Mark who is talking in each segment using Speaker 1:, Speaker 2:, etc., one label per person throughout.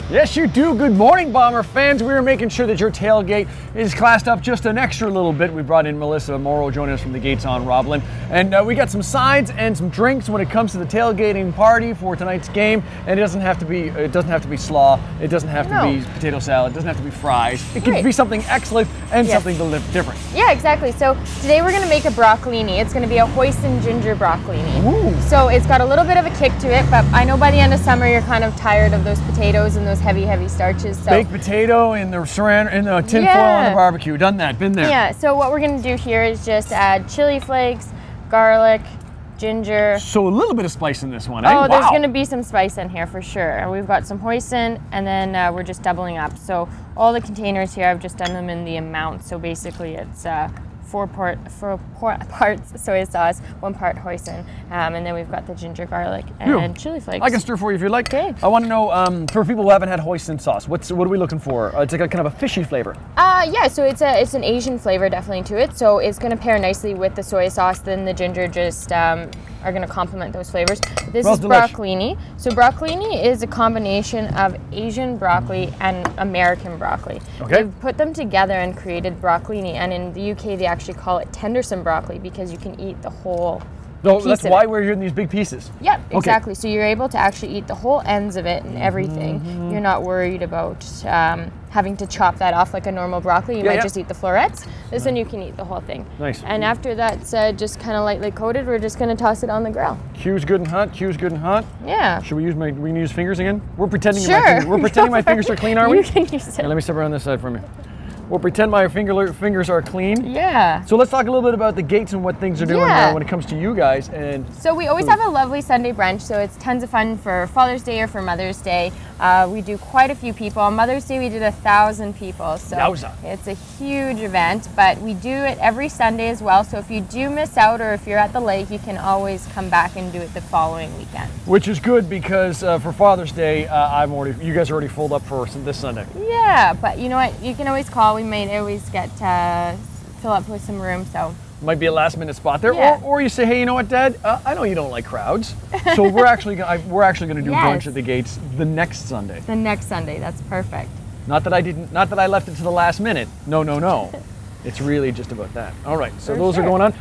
Speaker 1: Yes, you do. Good morning, Bomber fans. We are making sure that your tailgate is classed up just an extra little bit. We brought in Melissa Morrow joining us from the Gates on Roblin. And we got some sides and some drinks when it comes to the tailgating party for tonight's game. And it doesn't have to be slaw. It doesn't have to be potato salad. It doesn't have to be fries. It can be something excellent and something different.
Speaker 2: Yeah, exactly. So today we're going to make a broccolini. It's going to be a hoisin ginger broccolini.
Speaker 1: Ooh.
Speaker 2: So it's got a little bit of a kick to it, but I know by the end of summer you're kind of tired of those potatoes and those heavy starches. So.
Speaker 1: Baked potato in the tin foil on the barbecue. Done that. Been there.
Speaker 2: Yeah. So what we're going to do here is just add chili flakes, garlic, ginger.
Speaker 1: So a little bit of spice in this one, eh?
Speaker 2: Oh,
Speaker 1: Wow.
Speaker 2: there's going to be some spice in here for sure. And we've got some hoisin, and then we're just doubling up. So all the containers here, I've just done them in the amount. So basically it's 4 parts soy sauce, 1 part hoisin, and then we've got the ginger, garlic, and chili flakes.
Speaker 1: I can stir for you if you like.
Speaker 2: Okay.
Speaker 1: I want to know, for people who haven't had hoisin sauce, what are we looking for? It's like a kind of a fishy flavor.
Speaker 2: Yeah, so it's an Asian flavor definitely to it. So it's going to pair nicely with the soy sauce. Then the ginger just are going to complement those flavors. This is broccolini. So broccolini is a combination of Asian broccoli and American broccoli.
Speaker 1: Okay.
Speaker 2: They've put them together and created broccolini. And in the UK, they actually call it tenderson broccoli because you can eat the whole piece
Speaker 1: that's
Speaker 2: of
Speaker 1: why
Speaker 2: it.
Speaker 1: we're here in these big pieces.
Speaker 2: Yep,
Speaker 1: Okay.
Speaker 2: exactly. So you're able to actually eat the whole ends of it and everything. You're not worried about having to chop that off like a normal broccoli. You might just eat the florets. This one you can eat the whole thing.
Speaker 1: Nice.
Speaker 2: And after that's just kind of lightly coated, we're just going to toss it on the grill.
Speaker 1: Cue's good and hot. Cue's good and hot.
Speaker 2: Yeah.
Speaker 1: Should we use fingers again? We're pretending.
Speaker 2: Sure.
Speaker 1: We're pretending my fingers are clean, are we?
Speaker 2: You can use it.
Speaker 1: Here, let me step around this side for me. We'll pretend my fingers are clean.
Speaker 2: Yeah.
Speaker 1: So let's talk a little bit about the Gates and what things are doing when it comes to you guys. And
Speaker 2: so we always have a lovely Sunday brunch. So it's tons of fun for Father's Day or for Mother's Day. We do quite a few people. On Mother's Day we did 1,000 people. So
Speaker 1: Yowza.
Speaker 2: It's a huge event, but we do it every Sunday as well. So if you do miss out or if you're at the lake, you can always come back and do it the following weekend.
Speaker 1: which is good because for Father's Day, you guys are already full up for this Sunday.
Speaker 2: Yeah, but you know what? You can always call. We might always get fill up with some room. So
Speaker 1: might be a last minute spot there,
Speaker 2: Yeah.
Speaker 1: or you say, hey, you know what, Dad? I know you don't like crowds, so we're actually going to do brunch at the Gates the next Sunday.
Speaker 2: The next Sunday, that's perfect.
Speaker 1: Not that I left it to the last minute. No. It's really just about that. All right, so those are going on.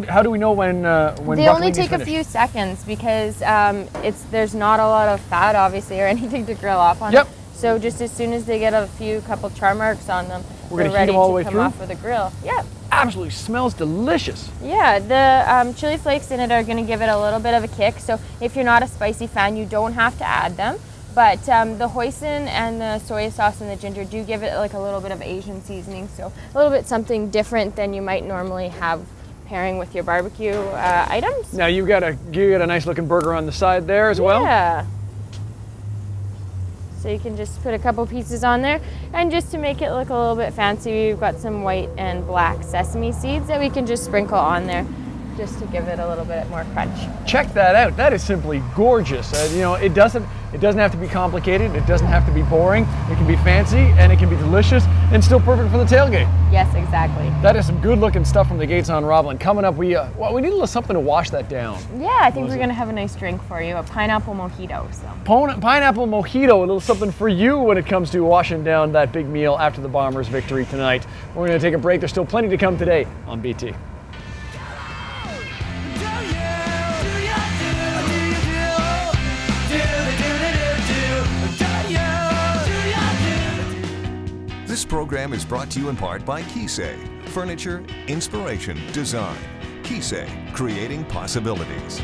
Speaker 1: How do we know when
Speaker 2: They only take
Speaker 1: finished?
Speaker 2: a few seconds because there's not a lot of fat, obviously, or anything to grill off on.
Speaker 1: Yep.
Speaker 2: So just as soon as they get a couple char marks on them,
Speaker 1: We're gonna heat
Speaker 2: ready
Speaker 1: them all the
Speaker 2: to
Speaker 1: way
Speaker 2: come
Speaker 1: through?
Speaker 2: off of the grill. Yeah.
Speaker 1: Absolutely smells delicious.
Speaker 2: Yeah, the chili flakes in it are going to give it a little bit of a kick. So if you're not a spicy fan, you don't have to add them. But the hoisin and the soy sauce and the ginger do give it like a little bit of Asian seasoning. So a little bit something different than you might normally have pairing with your barbecue items.
Speaker 1: Now you got a nice looking burger on the side there as well.
Speaker 2: Yeah. So you can just put a couple pieces on there, and just to make it look a little bit fancy, we've got some white and black sesame seeds that we can just sprinkle on there just to give it a little bit more crunch.
Speaker 1: Check that out. That is simply gorgeous. It doesn't have to be complicated. It doesn't have to be boring. It can be fancy and it can be delicious and still perfect for the tailgate.
Speaker 2: Yes, exactly.
Speaker 1: That is some good looking stuff from the Gates on Roblin. Coming up, we need a little something to wash that down.
Speaker 2: Yeah, I think we're going to have a nice drink for you, a pineapple mojito. So.
Speaker 1: Pineapple mojito, a little something for you when it comes to washing down that big meal after the Bombers' victory tonight. We're going to take a break. There's still plenty to come today on BT.
Speaker 3: This program is brought to you in part by Kisei, furniture, inspiration, design. Kisei, creating possibilities.